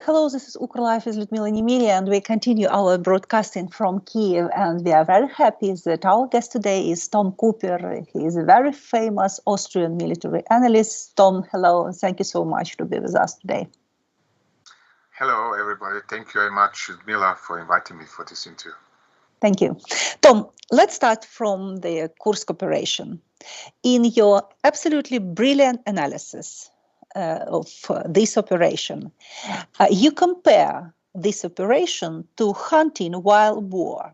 Hello, this is UKRLIFE with Lyudmila Nemira, and we continue our broadcasting from Kiev. And we are very happy that our guest today is Tom Cooper. He is a very famous Austrian military analyst. Tom, hello, and thank you so much to be with us today. Hello, everybody. Thank you very much, Lyudmila, for inviting me for this interview. Thank you. Tom, let's start from the Kursk operation. In your absolutely brilliant analysis of this operation, you compare this operation to hunting wild boar.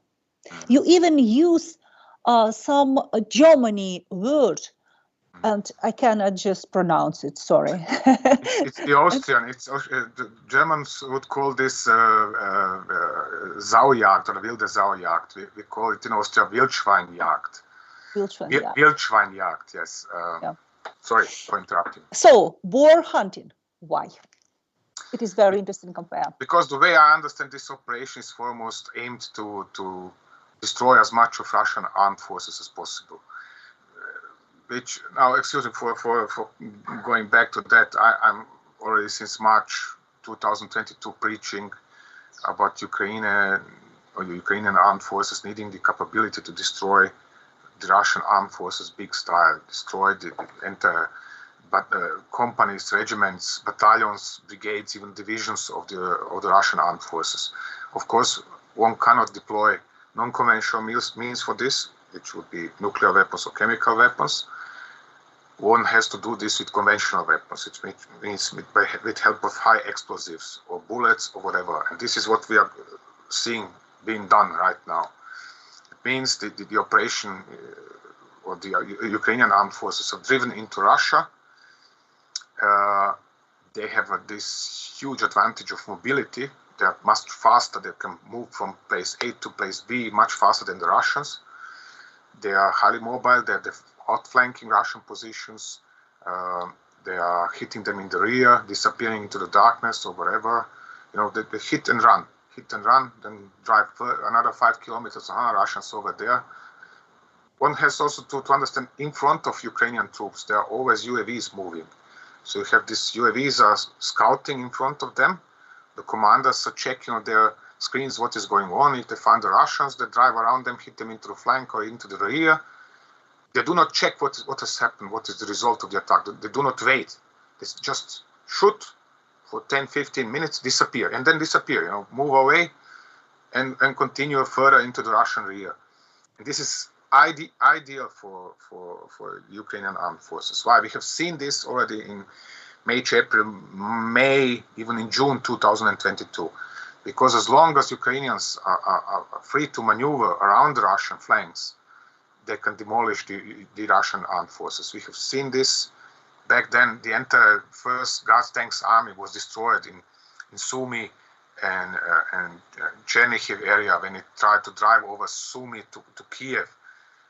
You even use some Germany word, and I cannot just pronounce it, sorry. It's the Austrian. The Germans would call this Saujagd or wilde Saujagd. We call it in Austria Wildschweinjagd. Wildschweinjagd, yes. Yeah. Sorry for interrupting. So, boar hunting, why? It is very interesting to compare. Because the way I understand this operation is foremost aimed to destroy as much of Russian armed forces as possible. Which, now, excuse me for going back to that, I'm already since March 2022 preaching about Ukraine or Ukrainian armed forces needing the capability to destroy the Russian armed forces big style, destroy the entire companies, regiments, battalions, brigades, even divisions of the Russian armed forces. Of course, one cannot deploy non-conventional means for this, which would be nuclear weapons or chemical weapons. One has to do this with conventional weapons, which means with help of high explosives or bullets or whatever. And this is what we are seeing being done right now. It means the operation or the Ukrainian armed forces are driven into Russia. They have this huge advantage of mobility. They are much faster. They can move from place A to place B much faster than the Russians. They are highly mobile. They are outflanking Russian positions. They are hitting them in the rear, disappearing into the darkness or whatever. You know, they hit and run, then drive another 5 kilometers. Russians over there. One has also to understand, in front of Ukrainian troops, there are always UAVs moving. So you have these UAVs are scouting in front of them. The commanders are checking on their screens what is going on. If they find the Russians, they drive around them, hit them into the flank or into the rear. They do not check what has happened, what is the result of the attack. They do not wait. They just shoot for 10, 15 minutes, disappear, and then disappear, you know, move away and continue further into the Russian rear. And this is ideal for Ukrainian armed forces. Why? We have seen this already in March, April, May, even in June 2022. Because as long as Ukrainians are free to maneuver around the Russian flanks, they can demolish the Russian armed forces. We have seen this back then. The entire first Guards Tanks army was destroyed in Sumy and Chernihiv area when it tried to drive over Sumy to Kiev.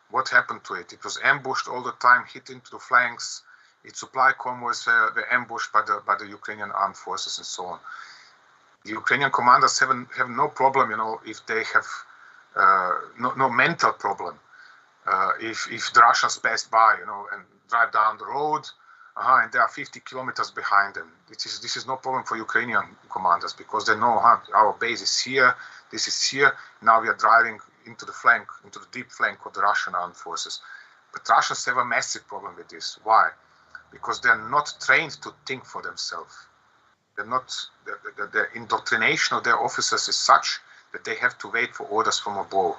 What happened to it? It was ambushed all the time, hit into the flanks. Its supply convoys were ambushed by the Ukrainian armed forces and so on. The Ukrainian commanders have no problem, you know, if they have no mental problem. If the Russians pass by, you know, and drive down the road, and they are 50 kilometers behind them. This is no problem for Ukrainian commanders because they know our base is here, this is here. Now we are driving into the flank, into the deep flank of the Russian armed forces. But Russians have a massive problem with this. Why? Because they are not trained to think for themselves. The indoctrination of their officers is such that they have to wait for orders from above.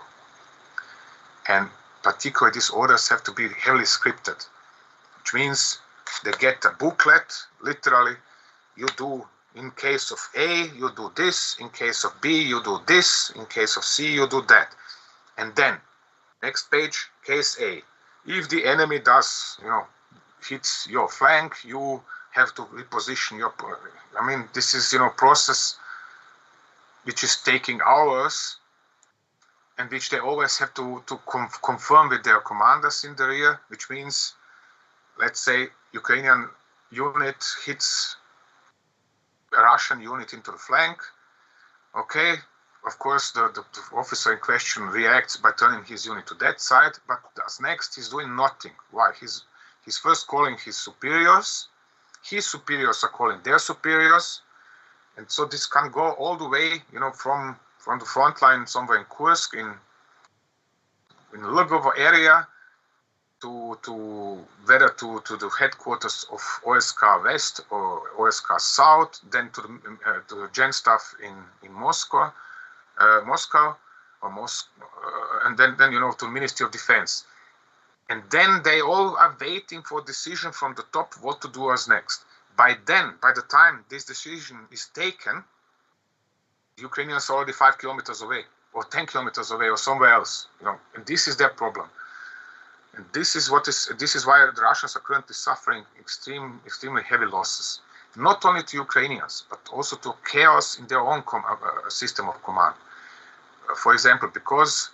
And particularly these orders have to be heavily scripted, which means they get a booklet, literally, you do, in case of A, you do this, in case of B, you do this, in case of C, you do that. And then, next page, case A. If the enemy does, you know, hits your flank, you have to reposition your, I mean, this is, you know, process which is taking hours and which they always have to confirm with their commanders in the rear, which means, let's say, Ukrainian unit hits a Russian unit into the flank. Okay, of course, the officer in question reacts by turning his unit to that side, but as next, he's doing nothing. Why? He's first calling his superiors are calling their superiors, And so this can go all the way, from the front line somewhere in Kursk, in Lgovo area, to the headquarters of OSK West or OSK South, then to the Gen staff in Moscow, and then to Ministry of Defense. And then they all are waiting for decision from the top what to do as next. By the time this decision is taken, the Ukrainians are already 5 kilometers away, or 10 kilometers away, or somewhere else. And this is their problem. And this is why the Russians are currently suffering extremely heavy losses, not only to Ukrainians, but also to chaos in their own system of command. For example, because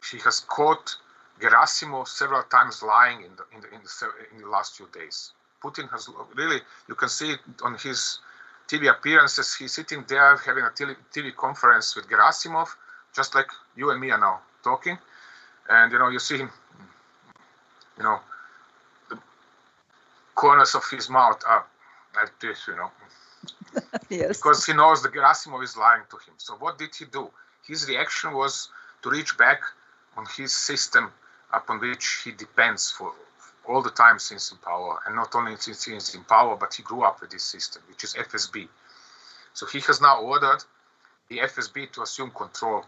he has caught Gerasimov several times lying in the last few days. Putin has really, you can see it on his TV appearances. He's sitting there having a TV conference with Gerasimov, just like you and me are now talking, and you see him, the corners of his mouth are like this, Yes. Because he knows that Gerasimov is lying to him. So what did he do? His reaction was to reach back on his system upon which he depends for all the time since in power, and not only since he's in power, but he grew up with this system, which is FSB. So he has now ordered the FSB to assume control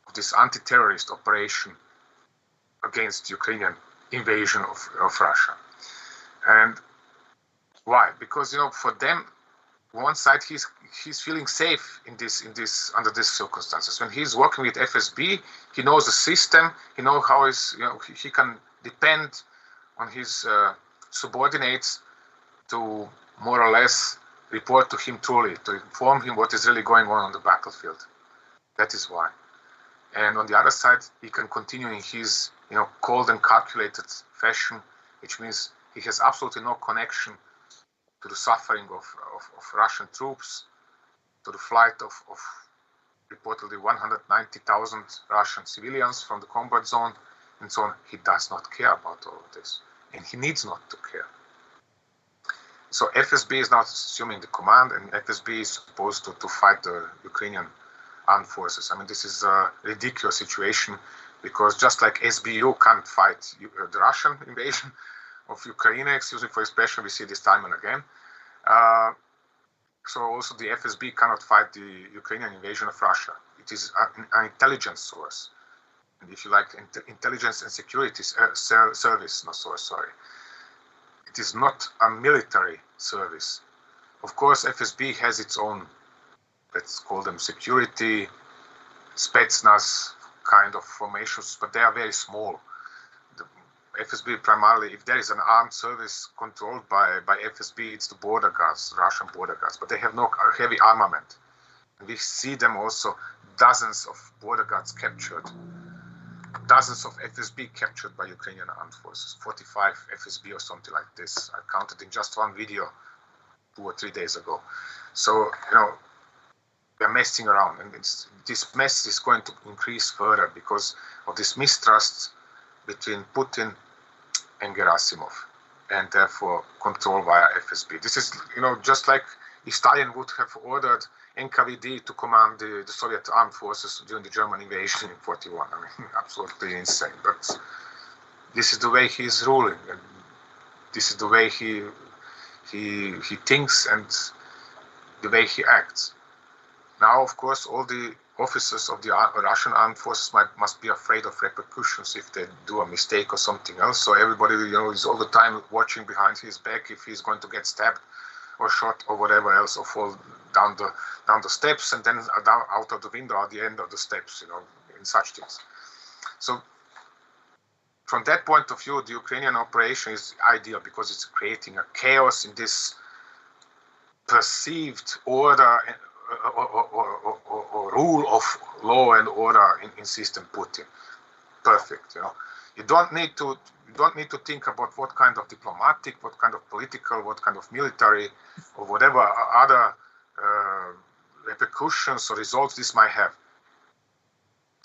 of this anti-terrorist operation against Ukrainian invasion of Russia. And why? Because for them, one side he's feeling safe in this under these circumstances. When he's working with FSB, he knows the system. He knows how he can depend on his subordinates to more or less report to him truly, to inform him what is really going on the battlefield. That is why. And on the other side, he can continue in his cold and calculated fashion, which means he has absolutely no connection to the suffering of Russian troops, to the flight of reportedly 190,000 Russian civilians from the combat zone, and so on. He does not care about all of this, and he needs not to care. So FSB is now assuming the command, and FSB is supposed to fight the Ukrainian armed forces. I mean, this is a ridiculous situation, because just like SBU can't fight the Russian invasion of Ukraine, excuse me for expression, we see this time and again. So also the FSB cannot fight the Ukrainian invasion of Russia. It is an intelligence source, and if you like, intelligence and security service, no source, sorry. It is not a military service. Of course, FSB has its own, let's call them security, Spetsnaz kind of formations, but they are very small. FSB primarily, if there is an armed service controlled by FSB, it's the border guards, Russian border guards, but they have no heavy armament. And we see them also, dozens of border guards captured, dozens of FSB captured by Ukrainian armed forces, 45 FSB or something like this. I counted in just one video 2 or 3 days ago. So, they're messing around, and this mess is going to increase further because of this mistrust between Putin and Gerasimov, and therefore control via FSB. This is, just like if Stalin would have ordered NKVD to command the Soviet armed forces during the German invasion in 1941. I mean, absolutely insane. But this is the way he is ruling, and this is the way he thinks and the way he acts. Now, of course, all the officers of the Russian armed forces must be afraid of repercussions if they do a mistake or something else. So everybody, is all the time watching behind his back if he's going to get stabbed or shot or whatever else, or fall down the steps and then down out of the window at the end of the steps, in such things. So from that point of view, the Ukrainian operation is ideal because it's creating a chaos in this perceived order or rule of law and order in system Putin. Perfect. You don't need to think about what kind of diplomatic, what kind of political, what kind of military, or whatever other repercussions or results this might have.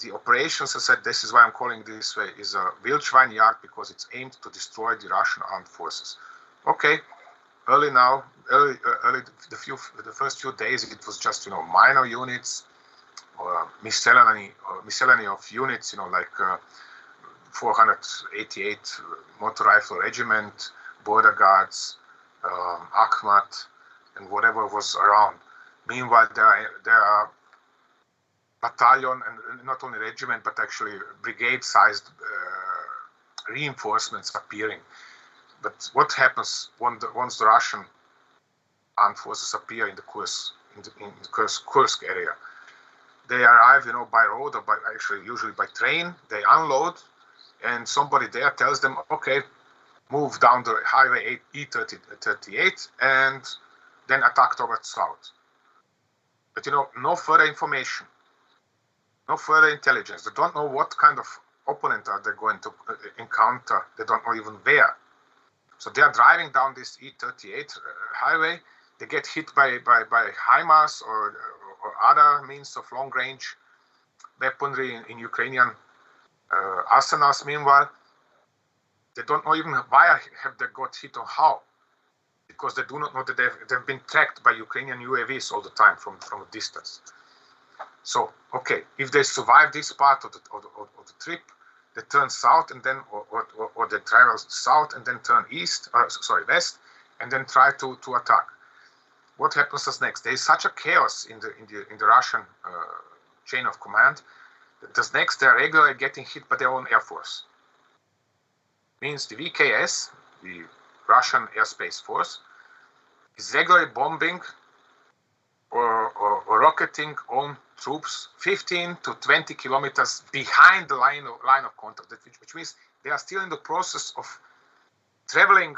The operations, I said, this is why I'm calling it this way, is a Wildschweinjagd because it's aimed to destroy the Russian armed forces. Okay, early now, the first few days, it was just minor units or miscellany of units, like 488 Motor Rifle Regiment, Border Guards, Akhmat, and whatever was around. Meanwhile, there are battalion and not only regiment, but actually brigade-sized reinforcements appearing. But what happens once the Russian armed forces appear in the Kursk area? They arrive, by road or usually by train. They unload, and somebody there tells them, okay, move down the highway E38 and then attack towards south. But no further information, no further intelligence. They don't know what kind of opponent are they going to encounter. They don't know even where. So they are driving down this E38 highway. They get hit by HIMARS or other means of long-range weaponry in Ukrainian arsenals. Meanwhile, they don't know even why have they got hit or how, because they do not know that they've been tracked by Ukrainian UAVs all the time from a distance. So, okay, if they survive this part of the trip, they turn south and then, or they travel south and then turn west, and then try to attack. What happens as next? There is such a chaos in the Russian chain of command that as next they are regularly getting hit by their own air force. Means the VKS, the Russian Airspace Force, is regularly bombing or rocketing own troops 15 to 20 kilometers behind the line of contact, which means they are still in the process of traveling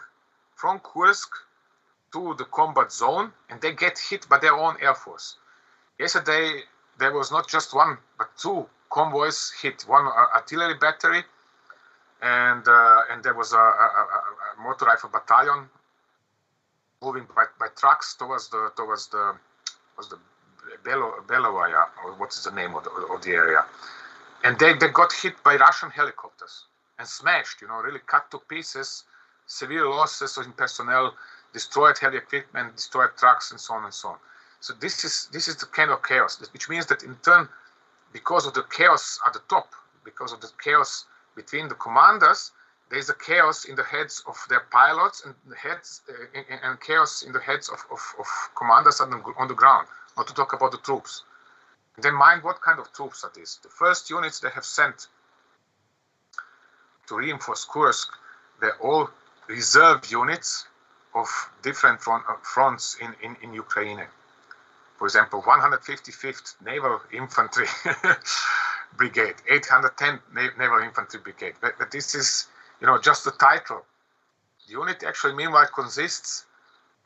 from Kursk to the combat zone, and they get hit by their own air force. Yesterday, there was not just one, but two convoys hit, one artillery battery, and there was a motor rifle battalion moving by trucks towards the Belovaya, or what is the name of the area, and they got hit by Russian helicopters and smashed, really cut to pieces, severe losses in personnel, destroyed heavy equipment, destroyed trucks, and so on and so on. So this is the kind of chaos, which means that in turn, because of the chaos at the top, because of the chaos between the commanders, there is a chaos in the heads of their pilots and chaos in the heads of commanders on the ground, not to talk about the troops. And then mind what kind of troops are these. The first units they have sent to reinforce Kursk, they're all reserve units of different fronts in Ukraine. For example, 155th Naval Infantry Brigade, 810th Naval Infantry Brigade. But this is, just the title. The unit actually, meanwhile, consists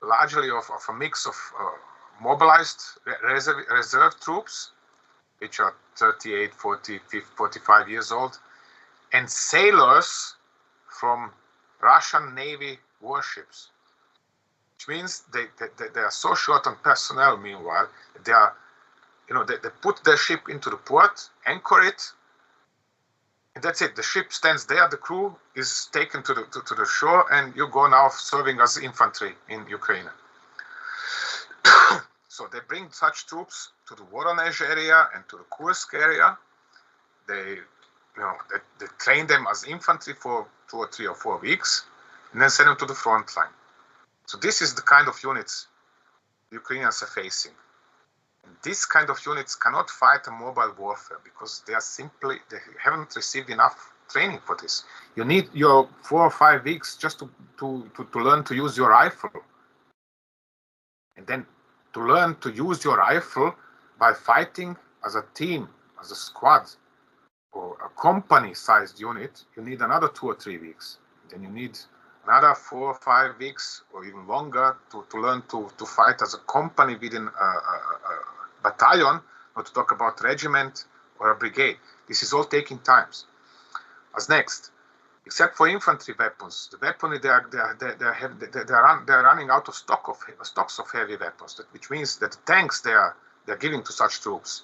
largely of a mix of mobilized reserve troops, which are 38, 40, 45 years old, and sailors from Russian Navy warships. Which means they are so short on personnel. Meanwhile, they are, they put their ship into the port, anchor it, and that's it. The ship stands there. The crew is taken to the shore, and you go now serving as infantry in Ukraine. So they bring such troops to the Voronezh area and to the Kursk area. They train them as infantry for 2 or 3 or 4 weeks, and then send them to the front line. So this is the kind of units the Ukrainians are facing. And this kind of units cannot fight a mobile warfare because they haven't received enough training for this. You need your 4 or 5 weeks just to learn to use your rifle. And then to learn to use your rifle by fighting as a team, as a squad, or a company-sized unit, you need another 2 or 3 weeks. Then you need another 4 or 5 weeks or even longer to learn to fight as a company within a battalion, not to talk about regiment or a brigade. This is all taking times. As next, except for infantry weapons, the weaponry they're running out of stocks of heavy weapons, which means that the tanks they're giving to such troops,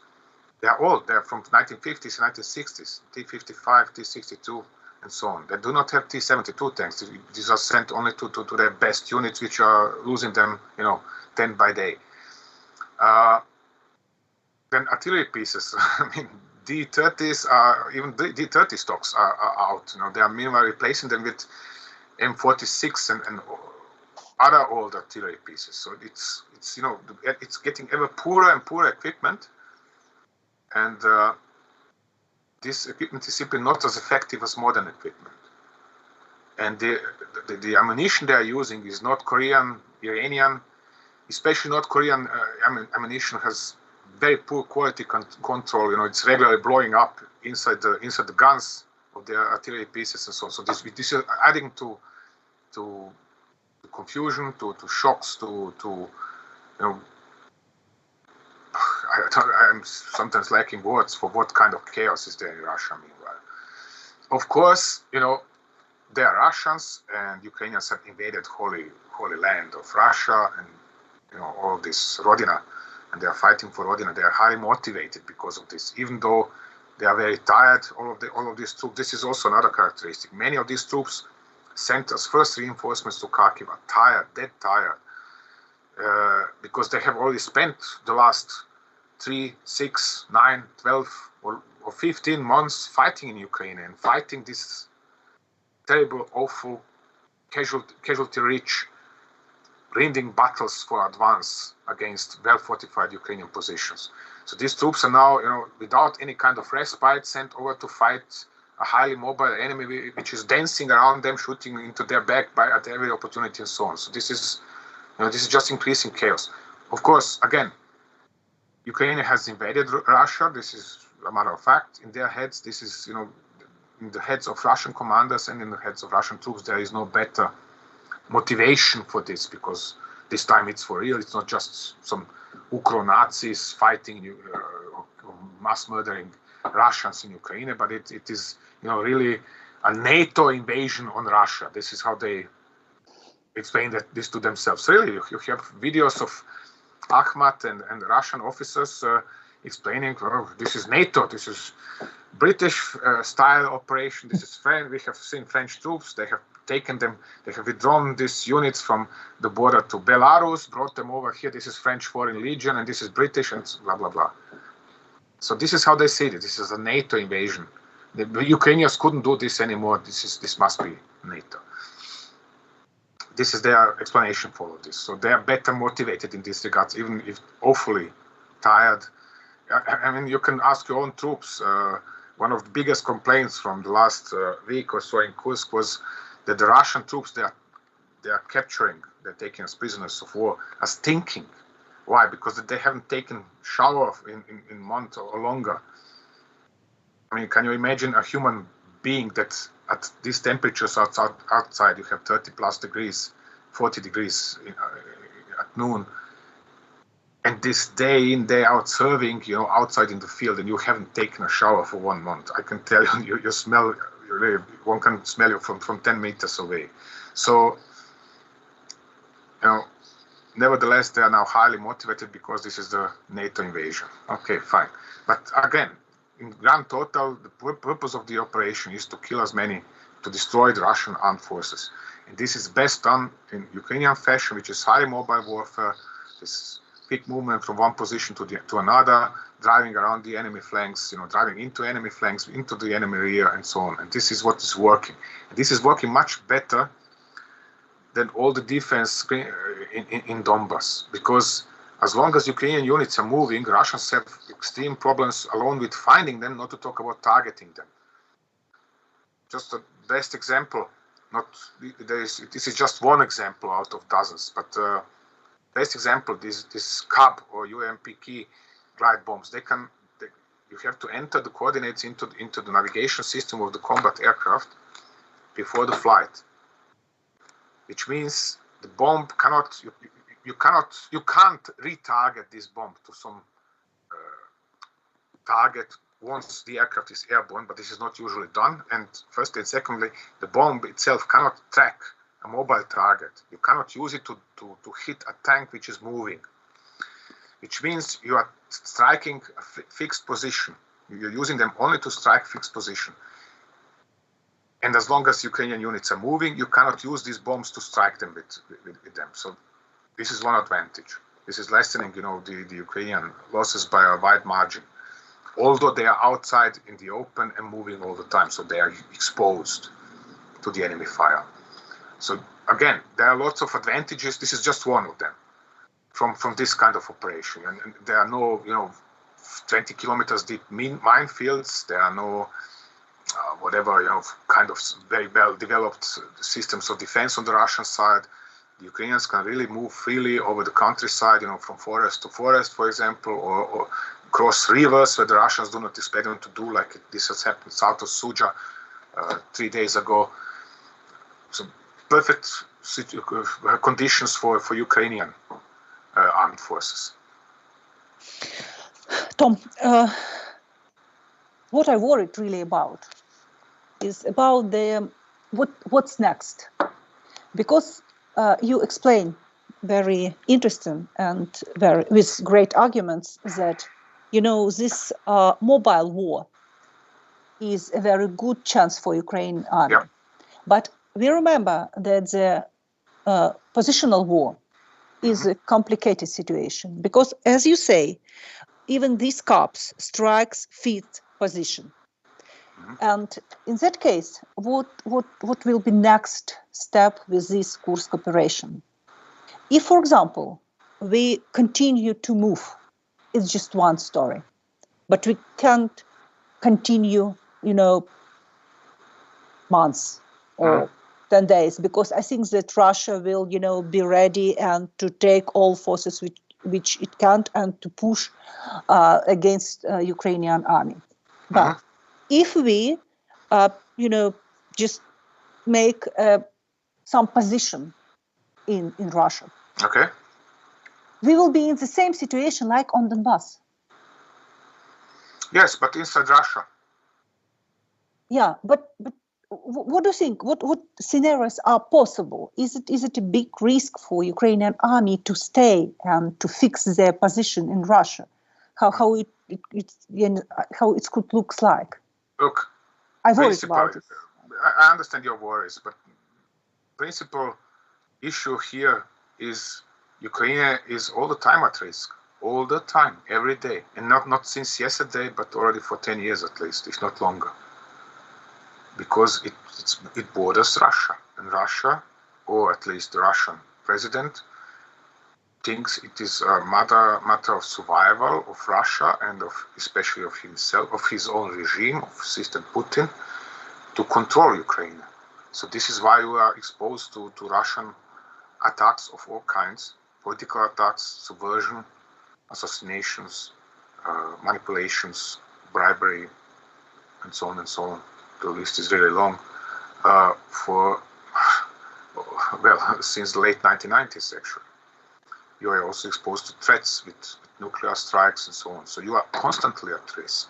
they're from 1950s and 1960s, T-55, T-62, and so on. They do not have T-72 tanks. These are sent only to their best units, which are losing them, 10 by day. Then artillery pieces. I mean, D-30s are, even D-30 stocks are out. They are meanwhile replacing them with M46 and other old artillery pieces. So it's getting ever poorer and poorer equipment, and this equipment is simply not as effective as modern equipment. And the ammunition they are using is North Korean, Iranian, especially North Korean ammunition has very poor quality control. It's regularly blowing up inside the guns of the artillery pieces and so on. So this is adding to confusion, to shocks, to I'm sometimes lacking words for what kind of chaos is there in Russia meanwhile. Of course, they are Russians, and Ukrainians have invaded holy land of Russia, and all this Rodina, and they are fighting for Rodina. They are highly motivated because of this, even though they are very tired. All of these troops. This is also another characteristic. Many of these troops sent as first reinforcements to Kharkiv are tired, dead tired, because they have already spent the last 3, 6, 9, 12, or 15 months fighting in Ukraine and fighting this terrible, awful, casualty-rich, grinding battles for advance against well-fortified Ukrainian positions. So these troops are now, without any kind of respite, sent over to fight a highly mobile enemy which is dancing around them, shooting into their back at every opportunity, and so on. So this is just increasing chaos. Of course, again, Ukraine has invaded Russia. This is a matter of fact. In their heads, this is, in the heads of Russian commanders and in the heads of Russian troops, there is no better motivation for this, because this time it's for real. It's not just some Ukro-Nazis fighting or mass murdering Russians in Ukraine, but it is, really a NATO invasion on Russia. This is how they explain this to themselves. Really, you have videos of Ahmad and Russian officers explaining, this is NATO, this is British style operation, this is French. We have seen French troops, they have taken them, they have withdrawn these units from the border to Belarus, brought them over here, this is French Foreign Legion, and this is British, and blah, blah, blah. So this is how they see it. This is a NATO invasion. The Ukrainians couldn't do this anymore. This must be NATO. This is their explanation for all of this. So they are better motivated in this regard, even if awfully tired. I mean, you can ask your own troops. One of the biggest complaints from the last week or so in Kursk was that the Russian troops they are capturing, they're taking as prisoners of war, are stinking. Why? Because they haven't taken shower in a month or longer. I mean, can you imagine a human being that at these temperatures outside, you have 30 plus degrees, 40 degrees at noon, and this day in, day out serving, outside in the field, and you haven't taken a shower for 1 month. I can tell you, you smell, one can smell you from 10 meters away. So, nevertheless, they are now highly motivated because this is the NATO invasion. Okay, fine. But again, in grand total, the purpose of the operation is to kill as many, to destroy the Russian armed forces. And this is best done in Ukrainian fashion, which is highly mobile warfare, this quick movement from one position to another, driving around the enemy flanks, driving into enemy flanks, into the enemy rear, and so on. And this is what is working. And this is working much better than all the defense in Donbass, because as long as Ukrainian units are moving, Russians have extreme problems alone with finding them, not to talk about targeting them. Just the best example, this is just one example out of dozens, but best example, this CAB or UMPK glide bombs, you have to enter the coordinates into the navigation system of the combat aircraft before the flight, which means the bomb cannot, you can't retarget this bomb to some target once the aircraft is airborne, but this is not usually done. And first and secondly, the bomb itself cannot track a mobile target. You cannot use it to hit a tank which is moving, which means you are striking a fixed position. You're using them only to strike fixed position. And as long as Ukrainian units are moving, you cannot use these bombs to strike them with them. So this is one advantage. This is lessening, the Ukrainian losses by a wide margin, although they are outside in the open and moving all the time. So they are exposed to the enemy fire. So again, there are lots of advantages. This is just one of them from this kind of operation. And there are no, 20 kilometers deep minefields. There are no kind of very well developed systems of defense on the Russian side. The Ukrainians can really move freely over the countryside, from forest to forest, for example, or cross rivers where the Russians do not expect them to do, like this has happened south of Suja 3 days ago. So perfect conditions for Ukrainian armed forces. Tom, what I worried really about is about what's next, because you explain very interesting and with great arguments that this mobile war is a very good chance for Ukraine army. Yeah. But we remember that the positional war is a complicated situation, because, as you say, even these corps strikes fit position. And in that case, what will be next step with this Kursk operation? If, for example, we continue to move, it's just one story, but we can't continue, months or 10 days, because I think that Russia will, be ready and to take all forces which it can and to push against Ukrainian army. But if we, just make some position in Russia, okay, we will be in the same situation like on Donbass. Yes, but inside Russia. Yeah, but what do you think? What scenarios are possible? Is it a big risk for Ukrainian army to stay and to fix their position in Russia? How it could look like? Look, I worry about it. I understand your worries, but principal issue here is Ukraine is all the time at risk, all the time, every day, and not since yesterday, but already for 10 years at least, if not longer. Because it borders Russia, and Russia, or at least the Russian president, thinks it is a matter of survival of Russia and especially of himself, of his own regime, of System Putin, to control Ukraine. So this is why we are exposed to Russian attacks of all kinds: political attacks, subversion, assassinations, manipulations, bribery, and so on and so on. The list is really long. Since the late 1990s, actually. You are also exposed to threats with nuclear strikes and so on. So you are constantly at risk.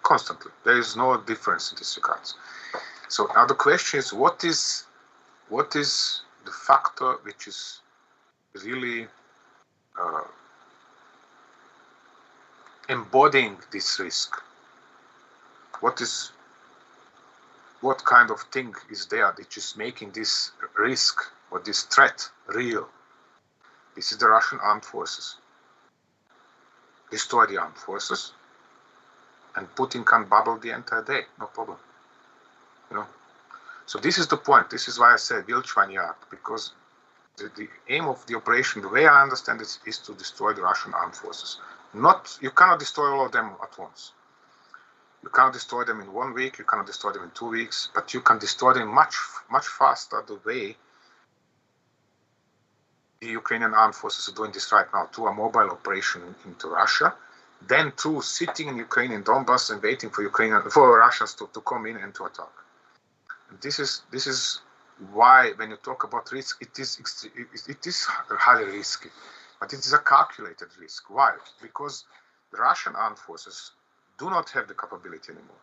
Constantly. There is no difference in this regard. So now the question is, what is the factor which is really embodying this risk? What kind of thing is there that is making this risk or this threat real? This is the Russian armed forces. Destroy the armed forces, and Putin can babble the entire day, no problem. So this is the point. This is why I said Vilchvanyard, because the aim of the operation, the way I understand it, is to destroy the Russian armed forces. You cannot destroy all of them at once. You cannot destroy them in 1 week, you cannot destroy them in 2 weeks, but you can destroy them much, much faster the way the Ukrainian armed forces are doing this right now, through a mobile operation into Russia, then through sitting in Ukraine, in Donbass, and waiting for Russians to come in and to attack. And this is why, when you talk about risk, it is highly risky, but it is a calculated risk. Why? Because the Russian armed forces do not have the capability anymore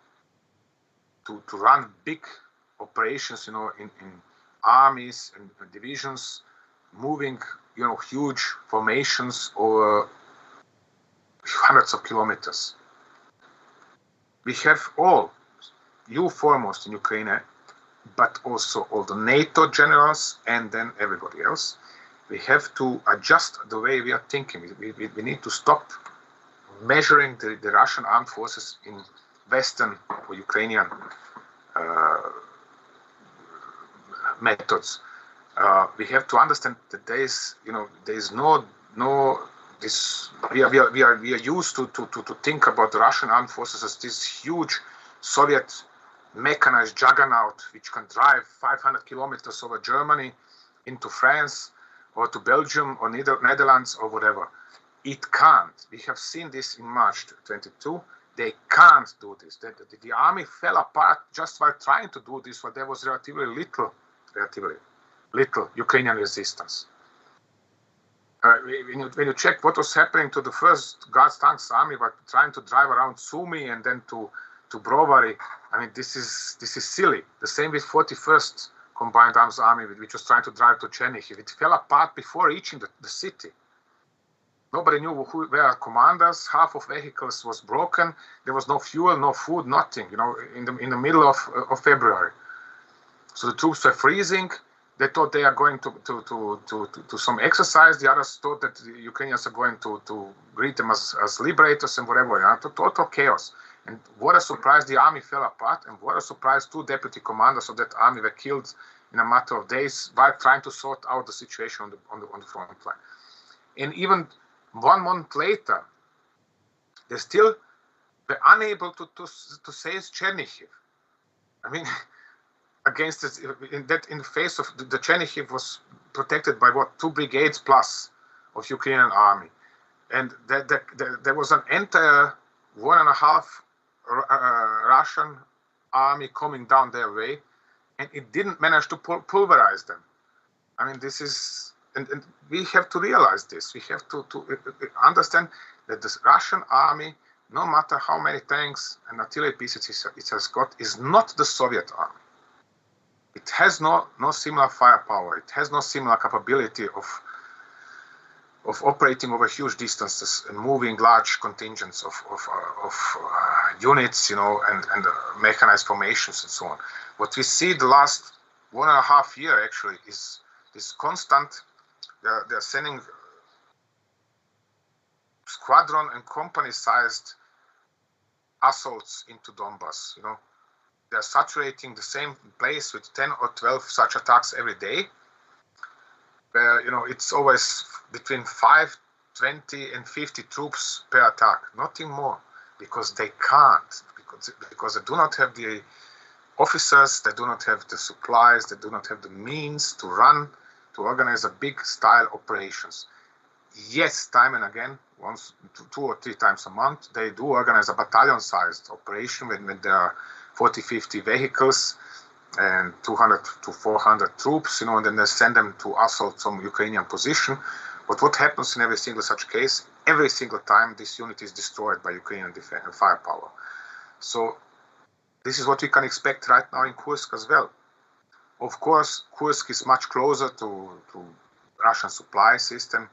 to run big operations, in armies and divisions, moving, huge formations over hundreds of kilometers. We have all you foremost in Ukraine, but also all the NATO generals and then everybody else. We have to adjust the way we are thinking. We need to stop measuring the Russian armed forces in Western or Ukrainian methods. We have to understand that there is no this. We are used to think about the Russian armed forces as this huge Soviet mechanized juggernaut which can drive 500 kilometers over Germany into France or to Belgium or Netherlands or whatever. It can't. We have seen this in March 22. They can't do this. The army fell apart just while trying to do this, but there was relatively little Ukrainian resistance. When you check what was happening to the first Guards Tanks army, but trying to drive around Sumy and then to Brovary, I mean, this is silly. The same with 41st Combined Arms Army, which was trying to drive to Chernihiv. It fell apart before reaching the city. Nobody knew who were commanders. Half of vehicles was broken. There was no fuel, no food, nothing. In the middle of February, so the troops were freezing. They thought they are going to some exercise. The others thought that the Ukrainians are going to greet them as liberators and whatever. Total chaos. And what a surprise, the army fell apart. And what a surprise, 2 deputy commanders of that army were killed in a matter of days while trying to sort out the situation on the front line. And even 1 month later, they still were unable to seize Chernihiv. I mean, against this, in the face of the Chernihiv was protected by 2 brigades plus of Ukrainian army, and there was an entire 1.5 Russian army coming down their way, and it didn't manage to pulverize them. I mean, this is, and we have to realize this. We have to understand that the Russian army, no matter how many tanks and artillery pieces it has got, is not the Soviet army. It has no similar firepower. It has no similar capability of operating over huge distances and moving large contingents of units, and mechanized formations and so on. What we see the last 1.5 years actually is this constant. They're sending squadron and company-sized assaults into Donbass. They're saturating the same place with 10 or 12 such attacks every day. Where it's always between 5, 20, and 50 troops per attack, nothing more, because they can't, because they do not have the officers, they do not have the supplies, they do not have the means to organize a big style operations. Yes, time and again, 2 or 3 times a month, they do organize a battalion-sized operation when there are 40, 50 vehicles and 200 to 400 troops, and then they send them to assault some Ukrainian position. But what happens in every single such case? Every single time this unit is destroyed by Ukrainian firepower. So this is what we can expect right now in Kursk as well. Of course, Kursk is much closer to Russian supply system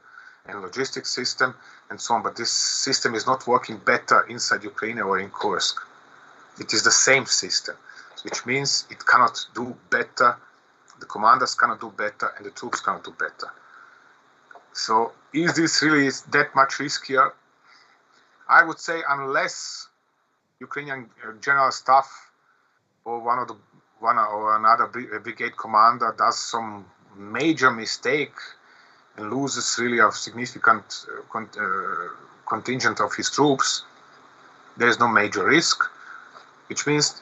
and logistics system and so on, but this system is not working better inside Ukraine or in Kursk. It is the same system, which means it cannot do better, the commanders cannot do better, and the troops cannot do better. So is this really that much riskier? I would say unless Ukrainian general staff or one or another brigade commander does some major mistake and loses really a significant contingent of his troops, there is no major risk. Which means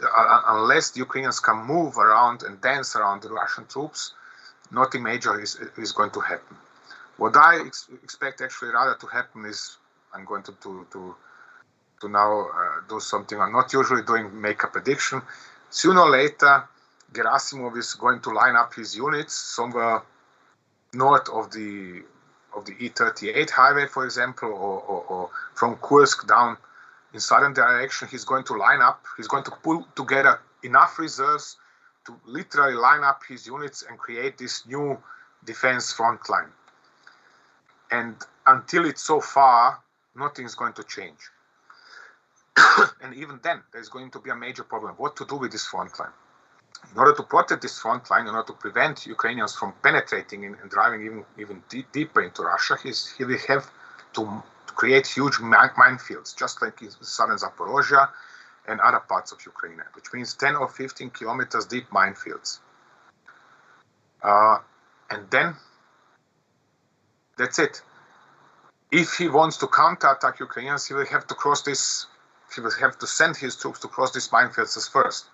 unless the Ukrainians can move around and dance around the Russian troops, nothing major is going to happen. What I expect actually rather to happen is, I'm going to now do something I'm not usually doing, make a prediction. Sooner or later, Gerasimov is going to line up his units somewhere north of the E38 highway, for example, or from Kursk down in southern direction. He's going to line up, he's going to pull together enough reserves to literally line up his units and create this new defense front line. And until it's so far, nothing is going to change. and even then, there's going to be a major problem. What to do with this front line? In order to protect this front line, in order to prevent Ukrainians from penetrating and driving even deeper into Russia, he will have to create huge minefields, just like in southern Zaporozhye and other parts of Ukraine, which means 10 or 15 kilometers deep minefields. And then that's it. If he wants to counterattack Ukrainians, he will have to cross this. He will have to send his troops to cross these minefields first.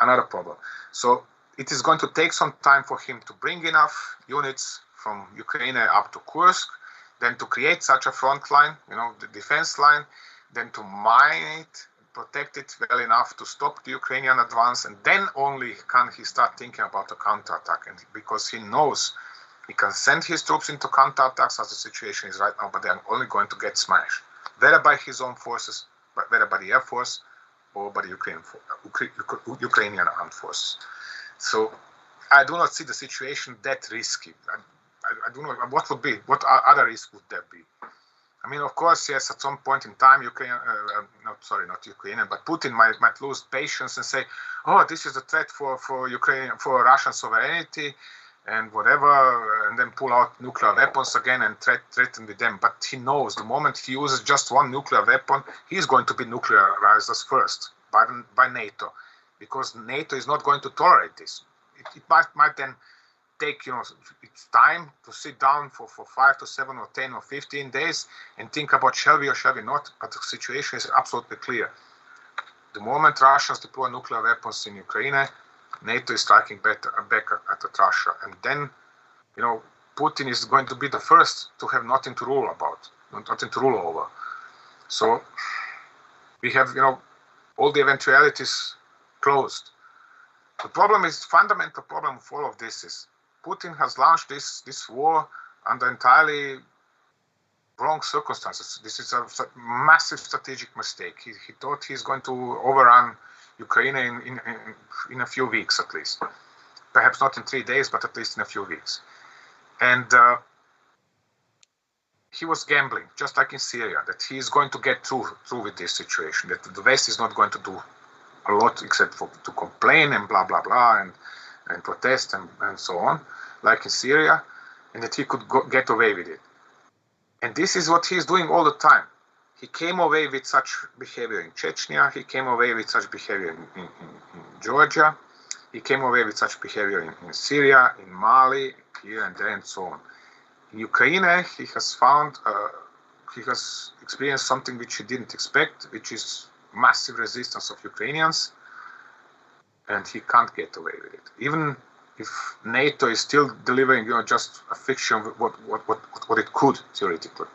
Another problem. So it is going to take some time for him to bring enough units from Ukraine up to Kursk, then to create such a front line, the defense line, then to mine it, protect it well enough to stop the Ukrainian advance, and then only can he start thinking about a counterattack. And because he knows he can send his troops into counterattacks as the situation is right now, but they are only going to get smashed, whether by his own forces, whether by the Air Force, or by the Ukrainian armed forces. So I do not see the situation that risky. I do not. What other risk would there be? I mean, of course, yes, at some point in time, not Ukrainian, but Putin might lose patience and say, oh, this is a threat for Ukraine, for Russian sovereignty and whatever, and then pull out nuclear weapons again and threaten with them. But he knows the moment he uses just one nuclear weapon, he's going to be nuclearized as first by NATO, because NATO is not going to tolerate this. It might then take its time to sit down for 5 to 7 or 10 or 15 days and think about shall we or shall we not. But the situation is absolutely clear. The moment Russians deploy nuclear weapons in Ukraine, NATO is striking back at Russia, and then Putin is going to be the first to have nothing to rule over. So we have all the eventualities closed. The fundamental problem of all of this is Putin has launched this war under entirely wrong circumstances. This is a massive strategic mistake. He thought he's going to overrun Ukraine in a few weeks at least. Perhaps not in 3 days, but at least in a few weeks. And he was gambling, just like in Syria, that he is going to get through with this situation, that the West is not going to do a lot except to complain and blah, blah, blah, and protest and so on, like in Syria, and that he could get away with it. And this is what he is doing all the time. He came away with such behavior in Chechnya. He came away with such behavior in Georgia. He came away with such behavior in Syria, in Mali, here and there, and so on. In Ukraine, he has experienced something which he didn't expect, which is massive resistance of Ukrainians, and he can't get away with it. Even if NATO is still delivering, just a fiction of what it could theoretically.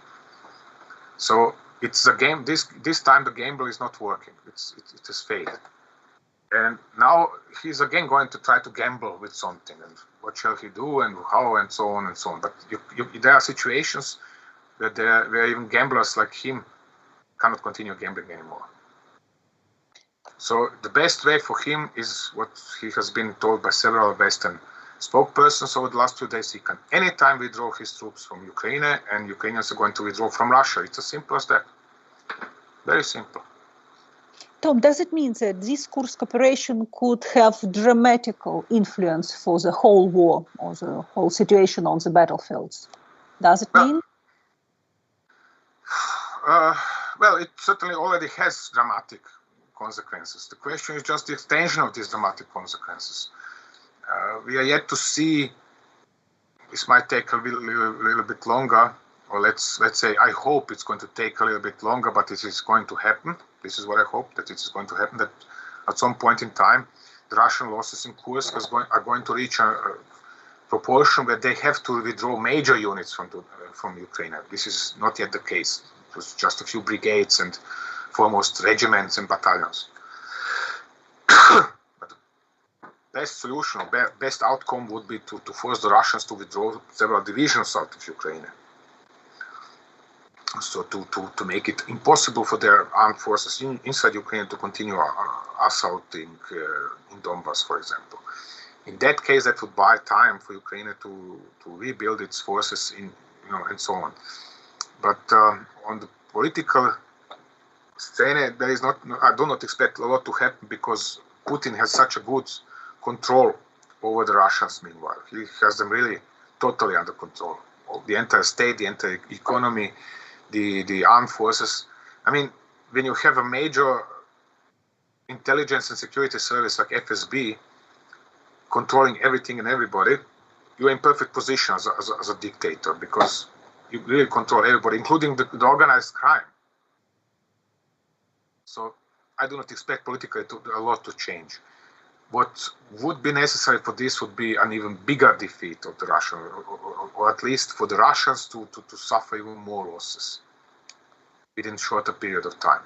So it's a game. This time the gamble is not working. It has failed, and now he's again going to try to gamble with something. And what shall he do, and how, and so on and so on. But there are situations where even gamblers like him cannot continue gambling anymore. So the best way for him is what he has been told by several Western spokespersons over the last 2 days. He can anytime withdraw his troops from Ukraine, and Ukrainians are going to withdraw from Russia. It's as simple as that. Very simple. Tom, does it mean that this Kursk operation could have dramatical influence for the whole war or the whole situation on the battlefields? Does it mean? Well, it certainly already has dramatic consequences. The question is just the extension of these dramatic consequences. We are yet to see. This might take a little bit longer, or let's say I hope it's going to take a little bit longer, but it is going to happen. This is what I hope, that it is going to happen, that at some point in time the Russian losses in Kursk are going to reach a proportion where they have to withdraw major units from Ukraine. This is not yet the case. It was just a few brigades and foremost regiments and battalions. But the best solution, or best outcome would be to force the Russians to withdraw several divisions out of Ukraine. So to make it impossible for their armed forces inside Ukraine to continue assaulting in Donbass, for example. In that case, that would buy time for Ukraine to rebuild its forces and so on. But on the political there is not. I do not expect a lot to happen because Putin has such a good control over the Russians. Meanwhile, he has them really totally under control. The entire state, the entire economy, the armed forces. I mean, when you have a major intelligence and security service like FSB controlling everything and everybody, you're in perfect position as a dictator because you really control everybody, including the organized crime. So I do not expect politically a lot to change. What would be necessary for this would be an even bigger defeat of the Russians, or at least for the Russians to suffer even more losses within a shorter period of time.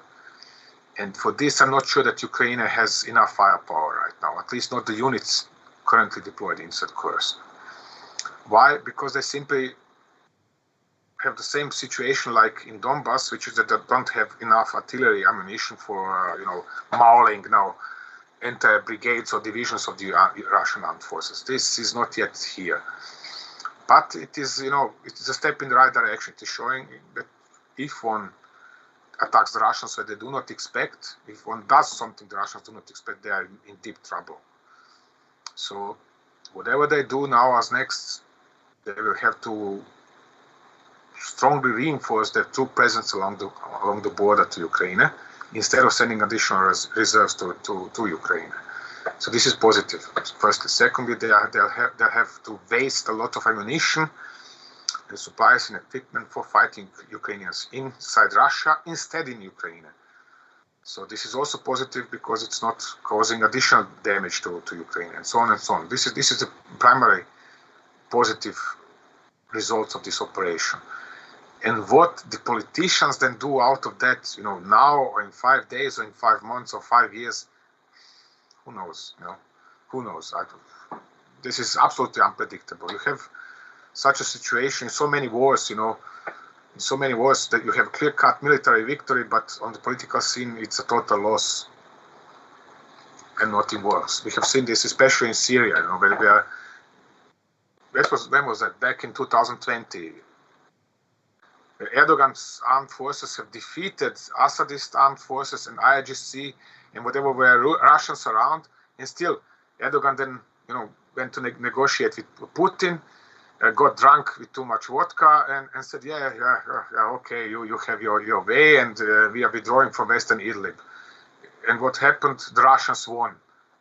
And for this, I'm not sure that Ukraine has enough firepower right now, at least not the units currently deployed inside Kursk. Why? Because they simply have the same situation like in Donbass, which is that they don't have enough artillery ammunition for, mauling now entire brigades or divisions of the Russian armed forces. This is not yet here. But it is, it is a step in the right direction. It is showing that if one attacks the Russians where they do not expect, if one does something the Russians do not expect, they are in deep trouble. So whatever they do now as next, they will have to strongly reinforce their troop presence along the border to Ukraine, instead of sending additional reserves to Ukraine. So this is positive. Firstly. Secondly, they'll have to waste a lot of ammunition and supplies and equipment for fighting Ukrainians inside Russia instead in Ukraine. So this is also positive because it's not causing additional damage to Ukraine and so on and so on. This is the primary positive results of this operation. And what the politicians then do out of that, now or in 5 days or in 5 months or 5 years, who knows? Who knows? This is absolutely unpredictable. You have such a situation in so many wars, in so many wars that you have clear-cut military victory, but on the political scene, it's a total loss and nothing works. We have seen this especially in Syria, where we are. When was that? Back in 2020. Erdogan's armed forces have defeated Assadist armed forces and IRGC and whatever were Russians around, and still Erdogan then went to negotiate with Putin, got drunk with too much vodka and said, yeah, okay, you have your way, and we are withdrawing from Western Idlib. And what happened? The Russians won,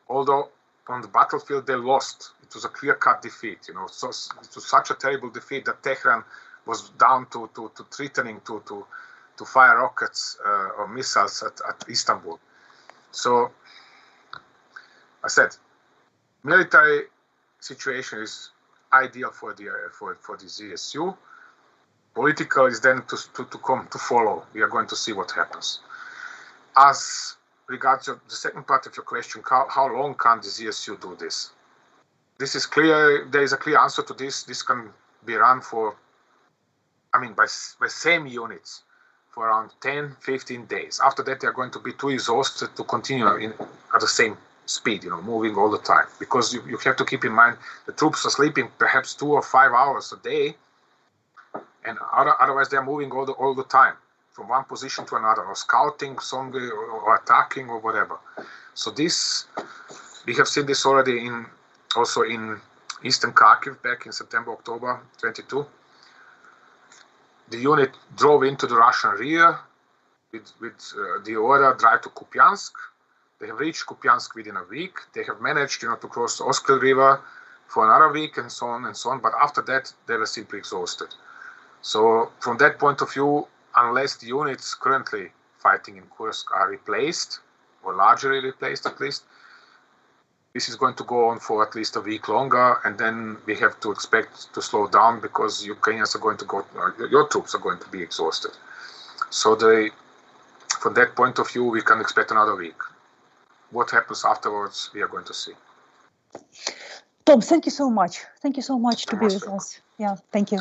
although on the battlefield they lost. It was a clear-cut defeat. So it was such a terrible defeat that Tehran was down to threatening to fire rockets or missiles at Istanbul. So I said, military situation is ideal for the ZSU. Political is then to follow. We are going to see what happens. As regards the second part of your question, how long can the ZSU do this? This is clear. There is a clear answer to this. This can be run for, by same units for around 10, 15 days. After that, they are going to be too exhausted to continue at the same speed, moving all the time. Because you have to keep in mind, the troops are sleeping perhaps 2 or 5 hours a day, and otherwise they are moving all the time from one position to another, or scouting somewhere, or attacking, or whatever. So this, we have seen this already also in Eastern Kharkiv back in September, October 22. The unit drove into the Russian rear with the order drive to Kupiansk. They have reached Kupiansk within a week. They have managed, to cross the Oskil River for another week and so on and so on. But after that, they were simply exhausted. So from that point of view, unless the units currently fighting in Kursk are replaced, or largely replaced at least, this is going to go on for at least a week longer, and then we have to expect to slow down because Ukrainians are going to your troops are going to be exhausted. So from that point of view, we can expect another week. What happens afterwards, we are going to see. Tom, thank you so much. Thank you so much to be with us. Yeah, thank you.